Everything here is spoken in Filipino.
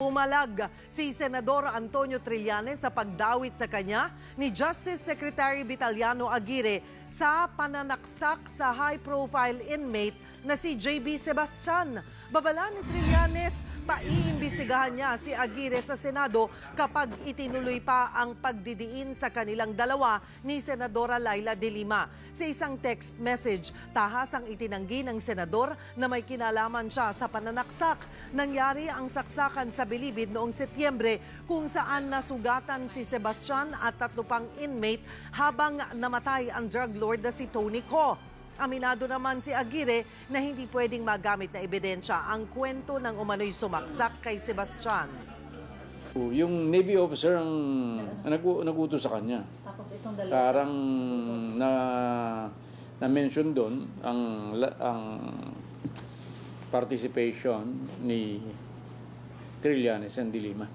Pumalag si Senador Antonio Trillanes sa pagdawit sa kanya ni Justice Secretary Vitaliano Aguirre sa pananaksak sa high-profile inmate na si JB Sebastian. Babala ni Trillanes, paiimbestigahan niya si Aguirre sa Senado kapag itinuloy pa ang pagdidiin sa kanilang dalawa ni Senadora Laila de Lima. Sa isang text message, tahas ang itinanggi ng senador na may kinalaman siya sa pananaksak. Nangyari ang saksakan sa Bilibid noong Setyembre kung saan nasugatan si Sebastian at 3 pang inmate habang namatay ang drug lord na si Tony Co. Aminado naman si Aguirre na hindi pwedeng magamit na ebidensya ang kwento ng umano'y sumaksak kay Sebastian. Yung Navy officer ang nag-utos sa kanya. Tapos itong dalawa. Parang na-mention doon ang participation ni Trillanes and de Lima.